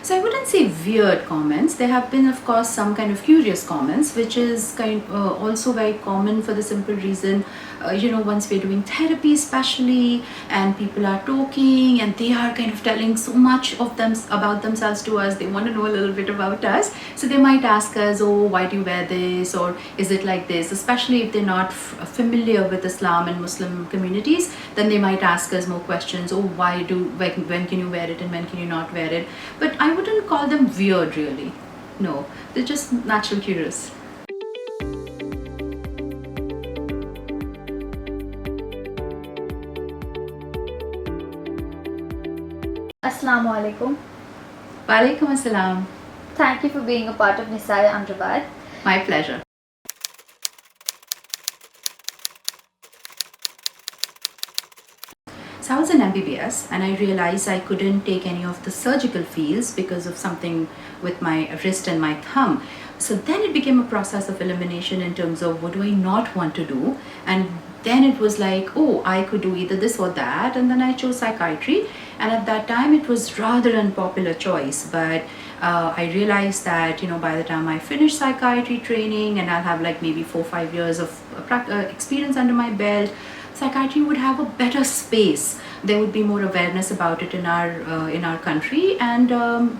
So I wouldn't say weird comments. There have been, of course, some kind of curious comments, which is also very common for the simple reason, once we're doing therapy especially, and people are talking and they are kind of telling so much of them about themselves to us, they want to know a little bit about us. So they might ask us, oh, why do you wear this, or is it like this? Especially if they're not familiar with Islam and Muslim communities, then they might ask us more questions. Oh, when can you wear it and when can you not wear it? But I wouldn't call them weird, really. No, they're just natural curious. Assalamu alaikum. Walaikum assalam. Thank you for being a part of Nisa-e-Unriwayat. My pleasure. So I was in MBBS and I realized I couldn't take any of the surgical fields because of something with my wrist and my thumb. So then it became a process of elimination in terms of what do I not want to do, and then it was like, oh, I could do either this or that, and then I chose psychiatry. And at that time it was rather unpopular choice, but I realized that by the time I finish psychiatry training and I'll have like maybe 4-5 years of experience under my belt, psychiatry would have a better space. There would be more awareness about it in our country, and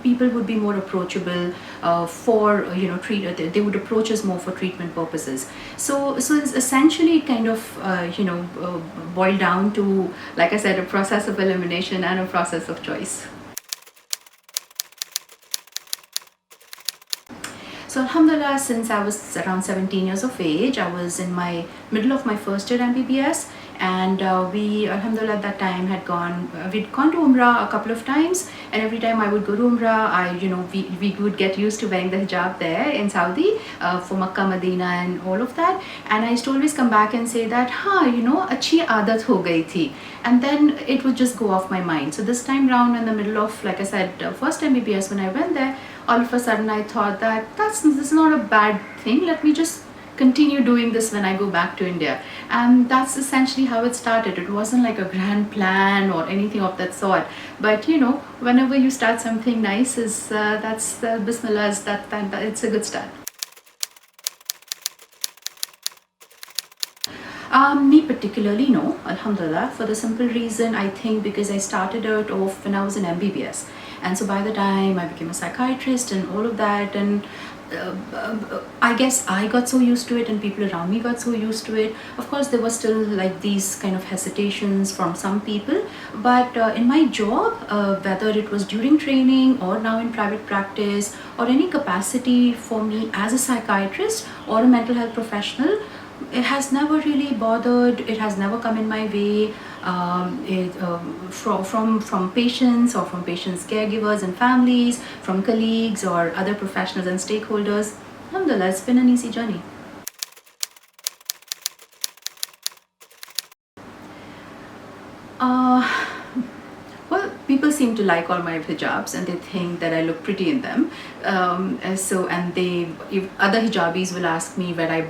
people would be more approachable for they would approach us more for treatment purposes. So it's essentially kind of boiled down to, like I said, a process of elimination and a process of choice. So Alhamdulillah, since I was around 17 years of age, I was in my middle of my first year MBBS, and we Alhamdulillah at that time we'd gone to Umrah a couple of times, and every time I would go to Umrah, we would get used to wearing the hijab there in Saudi for Makkah, Medina and all of that, and I used to always come back and say that, achhi aadat ho gayi thi, and then it would just go off my mind. So this time round, in the middle of, like I said, first MBBS, when I went there, all of a sudden I thought that this is not a bad thing, let me just continue doing this when I go back to India. And that's essentially how it started. It wasn't like a grand plan or anything of that sort, but whenever you start something nice, that's Bismillah, it's a good start. Me particularly, no, Alhamdulillah, for the simple reason, I think because I started out off when I was in MBBS, and so by the time I became a psychiatrist and all of that, and I guess I got so used to it and people around me got so used to it. Of course, there was still like these kind of hesitations from some people, but in my job, whether it was during training or now in private practice or any capacity for me as a psychiatrist or a mental health professional, it has never really bothered, it has never come in my way. From patients or from patients' caregivers and families, from colleagues or other professionals and stakeholders. Alhamdulillah, it's been an easy journey. Well, people seem to like all my hijabs and they think that I look pretty in them. If other hijabis will ask me where I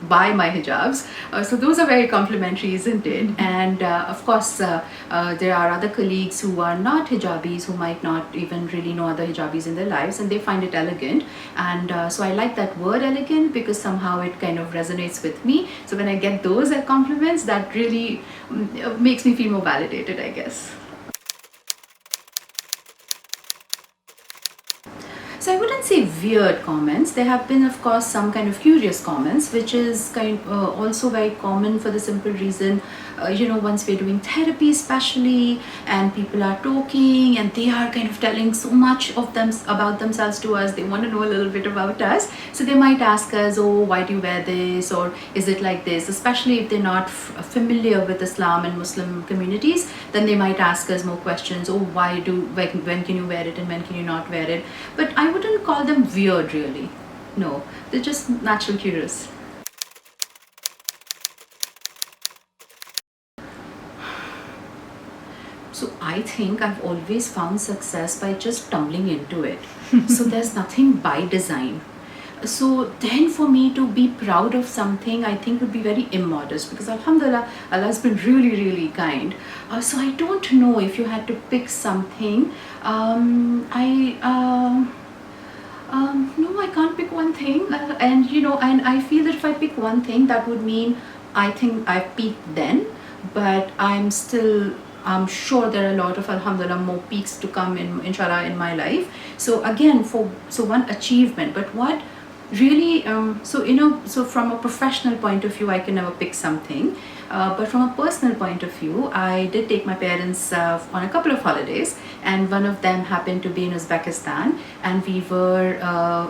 buy my hijabs. So those are very complimentary, isn't it? And of course, there are other colleagues who are not hijabis, who might not even really know other hijabis in their lives, and they find it elegant. And so I like that word elegant because somehow it kind of resonates with me. So when I get those compliments, that really makes me feel more validated, I guess. So I wouldn't say weird comments. There have been, of course, some kind of curious comments, which is also very common for the simple reason, once we're doing therapy especially, and people are talking and they are kind of telling so much of them about themselves to us, they want to know a little bit about us. So they might ask us, oh, why do you wear this, or is it like this? Especially if they're not familiar with Islam and Muslim communities, then they might ask us more questions. Oh, when can you wear it and when can you not wear it? But I wouldn't call them weird, really. No, they're just natural curious. So I think I've always found success by just tumbling into it. So there's nothing by design. So then for me to be proud of something, I think would be very immodest, because Alhamdulillah, Allah has been really, really kind. So I don't know if you had to pick something. and and I feel that if I pick one thing, that would mean I think I peaked then, but I'm sure there are a lot of, alhamdulillah, more peaks to come in, inshallah, in my life. So again, so one achievement, but what really, so from a professional point of view, I can never pick something. But from a personal point of view, I did take my parents on a couple of holidays, and one of them happened to be in Uzbekistan, and we were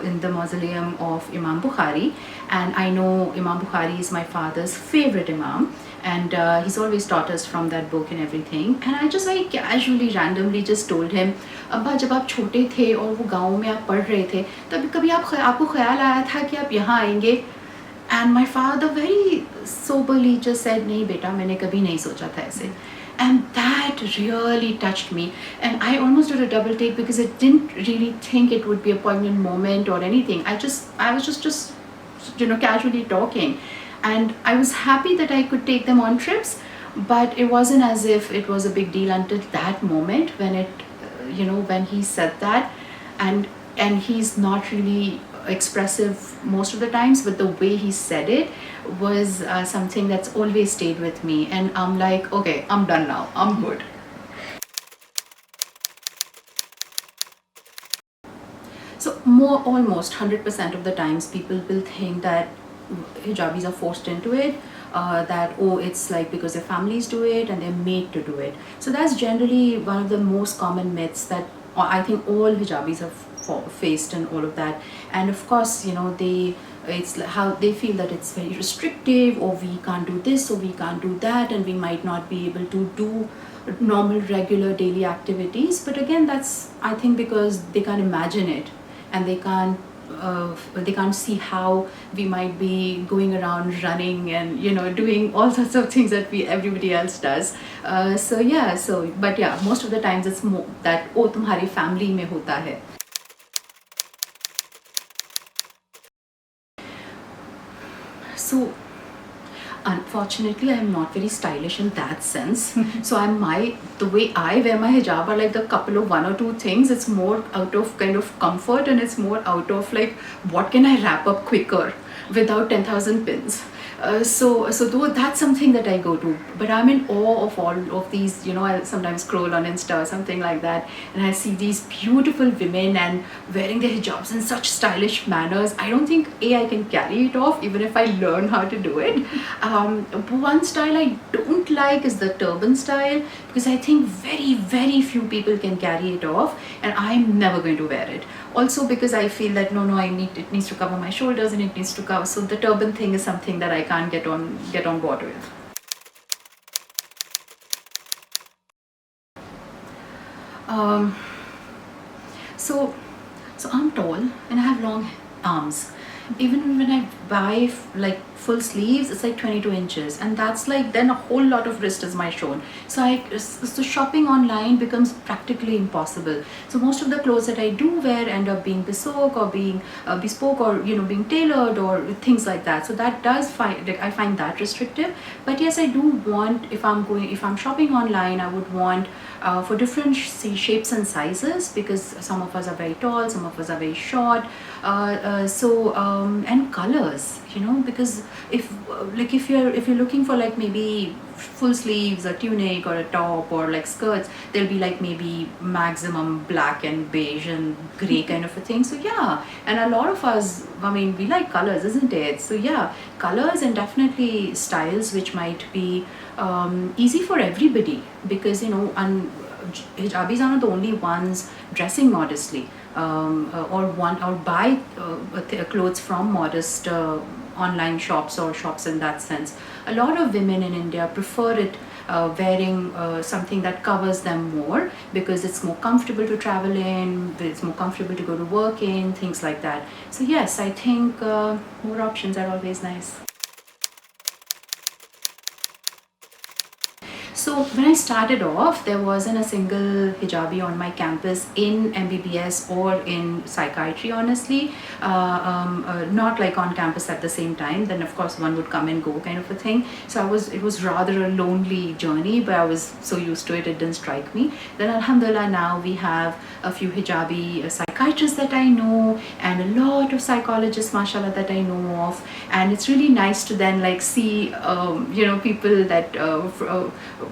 in the mausoleum of Imam Bukhari, and I know Imam Bukhari is my father's favorite Imam, and he's always taught us from that book and everything. And I just like casually, randomly just told him, अब्बा जब आप छोटे थे और वो गाँव में आप पढ़ रहे थे, तब कभी आपको ख्याल आया था कि आप यहाँ आएंगे? And my father very soberly just said, नहीं बेटा, मैंने कभी नहीं सोचा था ऐसे. And that really touched me, and I almost did a double take because I didn't really think it would be a poignant moment or anything. I was just casually talking, and I was happy that I could take them on trips, but it wasn't as if it was a big deal until that moment when when he said that. And he's not really expressive most of the times, but the way he said it was something that's always stayed with me, and I'm like, okay, I'm done now, I'm good. So almost 100% of the times people will think that hijabis are forced into it, that it's like because their families do it and they're made to do it. So that's generally one of the most common myths that I think all hijabis have faced and all of that. And of course, it's how they feel that it's very restrictive, or we can't do this, or we can't do that, and we might not be able to do normal, regular daily activities. But again, that's, I think, because they can't imagine it, and they can't see how we might be going around running and doing all sorts of things that everybody else does. But yeah, most of the times it's more that, oh, तुम्हारी family में होता है. So unfortunately, I'm not very stylish in that sense. So the way I wear my hijab are like the couple of one or two things. It's more out of kind of comfort, and it's more out of like, what can I wrap up quicker without 10,000 pins. So though that's something that I go to, but I'm in awe of all of these. I sometimes scroll on Insta or something like that, and I see these beautiful women and wearing their hijabs in such stylish manners. I don't think I can carry it off, even if I learn how to do it. One style I don't like is the turban style, because I think very, very few people can carry it off, and I'm never going to wear it. Also because I feel that it needs to cover my shoulders, and it needs to cover. So the turban thing is something that I can't get on board with. So I'm tall and I have long arms. Even when I buy like full sleeves, it's like 22 inches, and that's like, then a whole lot of wrist is my shown. So shopping online becomes practically impossible. So most of the clothes that I do wear end up being bespoke or being being tailored or things like that. So that I find that restrictive. But yes, I do want, if I'm shopping online, I would want for different shapes and sizes, because some of us are very tall, some of us are very short, and colors, because if you're looking for like maybe full sleeves, a tunic or a top, or like skirts, there'll be like maybe maximum black and beige and gray kind of a thing. So yeah, and a lot of us, we like colors, isn't it? So yeah, colors, and definitely styles which might be easy for everybody, because hijabis are not the only ones dressing modestly, or buy clothes from modest online shops or shops in that sense. A lot of women in India prefer it wearing something that covers them more, because it's more comfortable to travel in, it's more comfortable to go to work in, things like that. So yes, I think more options are always nice. So when I started off, there wasn't a single hijabi on my campus in MBBS or in psychiatry, honestly. Not like on campus at the same time. Then of course one would come and go kind of a thing. So it was rather a lonely journey, but I was so used to it, it didn't strike me. Then alhamdulillah, now we have a few hijabi psychiatrists that I know, and a lot of psychologists, mashallah, that I know of. And it's really nice to then like see people that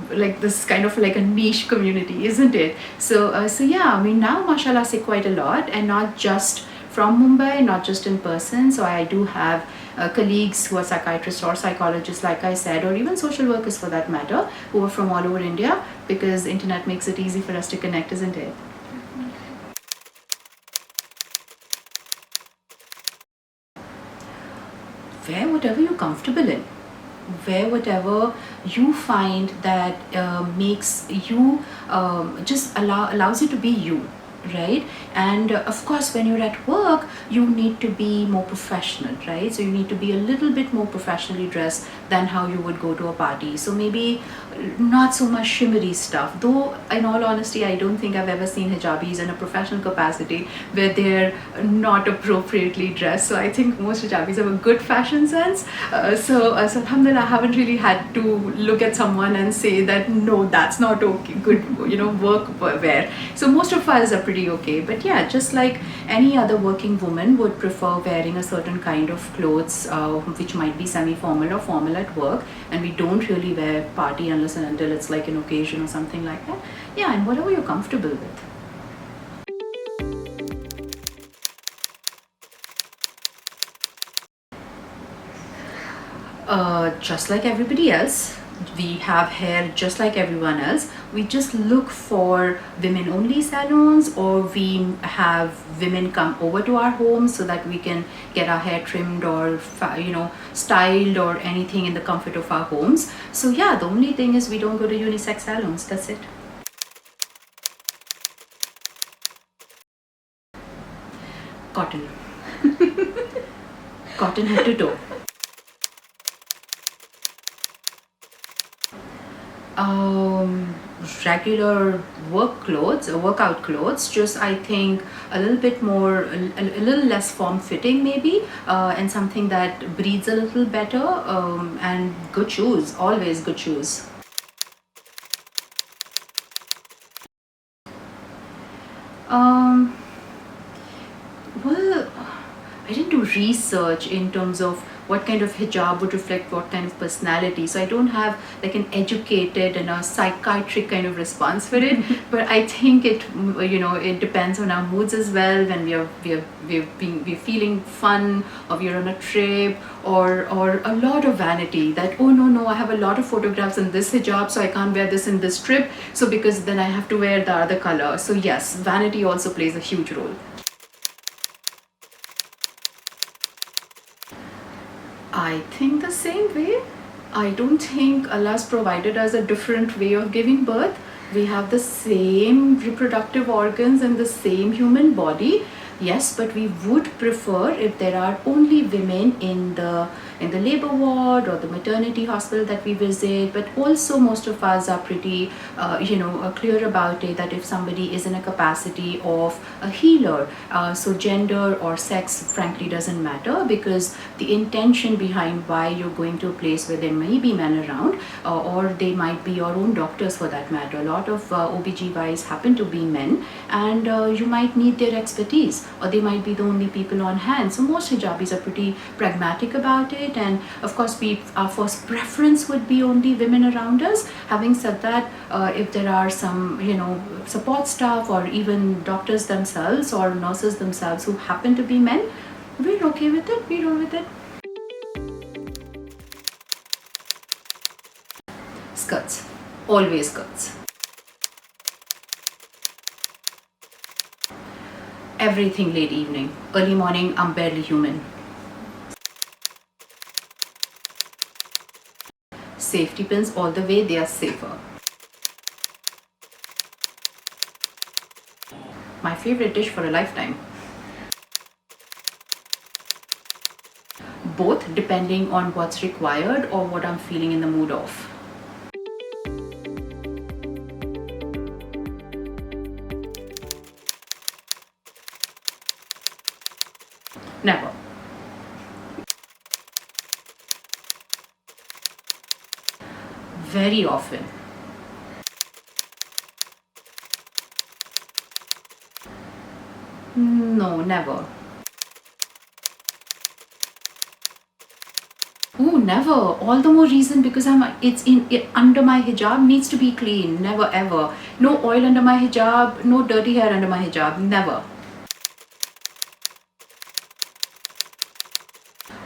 like this kind of like a niche community, isn't it? So yeah, I mean, now mashallah, I say quite a lot, and not just from Mumbai, not just in person. So I do have colleagues who are psychiatrists or psychologists, like I said, or even social workers for that matter, who are from all over India, because internet makes it easy for us to connect, isn't it? Wear whatever you're comfortable in. Wear whatever you find that makes you just allows you to be you, right? And of course, when you're at work, you need to be more professional, right? So you need to be a little bit more professionally dressed than how you would go to a party. So maybe not so much shimmery stuff, though in all honesty, I don't think I've ever seen hijabis in a professional capacity where they're not appropriately dressed. So I think most hijabis have a good fashion sense. So alhamdulillah, I haven't really had to look at someone and say that no, that's not okay, good, work wear. So most of us are pretty okay. But yeah, just like any other working woman would prefer wearing a certain kind of clothes, which might be semi-formal or formal at work, and we don't really wear party unless and until it's like an occasion or something like that. Yeah, and whatever you're comfortable with. Just like everybody else, we have hair just like everyone else. We just look for women only salons, or we have women come over to our homes so that we can get our hair trimmed or styled or anything in the comfort of our homes. So yeah, the only thing is we don't go to unisex salons, that's it. Cotton. Cotton head to toe. Regular workout clothes, just I think a little bit more, a little less form-fitting maybe, and something that breathes a little better, and good shoes, always good shoes. Well, I didn't do research in terms of what kind of hijab would reflect what kind of personality. So I don't have like an educated and a psychiatric kind of response for it. But I think it depends on our moods as well. When we're feeling fun, or we're on a trip, or a lot of vanity that, oh no, I have a lot of photographs in this hijab, so I can't wear this in this trip. So because then I have to wear the other color. So yes, vanity also plays a huge role. I think the same way. I don't think Allah's provided us a different way of giving birth. We have the same reproductive organs and the same human body. Yes, but we would prefer if there are only women in the labor ward or the maternity hospital that we visit. But also most of us are pretty clear about it, that if somebody is in a capacity of a healer, so gender or sex frankly doesn't matter, because the intention behind why you're going to a place where there may be men around, or they might be your own doctors for that matter. A lot of OBGYs happen to be men, and you might need their expertise, or they might be the only people on hand. So most hijabis are pretty pragmatic about it, and of course our first preference would be only women around us. Having said that, if there are some support staff or even doctors themselves or nurses themselves who happen to be men, we're okay with it, we roll with it. Skirts, always skirts. Everything late evening. Early morning, I'm barely human. Safety pins all the way, they are safer. My favorite dish for a lifetime. Both, depending on what's required or what I'm feeling in the mood of. Never. Very often. No, never. Oh, never. All the more reason because under my hijab needs to be clean. Never ever. No oil under my hijab, no dirty hair under my hijab. Never.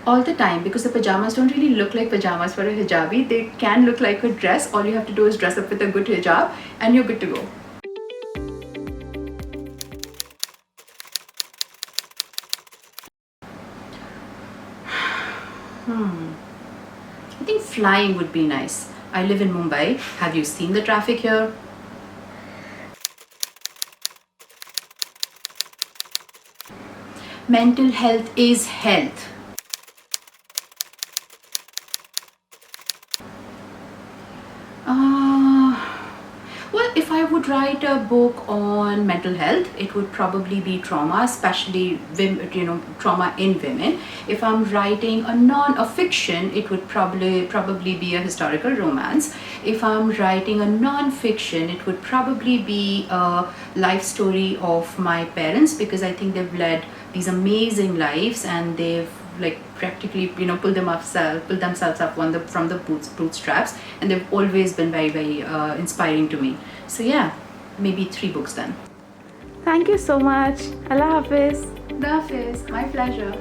All the time, because the pajamas don't really look like pajamas for a hijabi. They can look like a dress. All you have to do is dress up with a good hijab and you're good to go. I think flying would be nice. I live in Mumbai. Have you seen the traffic here? Mental health is health. Well, if I would write a book on mental health, it would probably be trauma, especially trauma in women. If I'm writing a fiction, it would probably be a historical romance. If I'm writing a non-fiction, it would probably be a life story of my parents, because I think they've led these amazing lives and they've practically pulled themselves up from the bootstraps, and they've always been very, very inspiring to me. So yeah, maybe 3 books then. Thank you so much. Allah Hafiz. Allah Hafiz. My pleasure.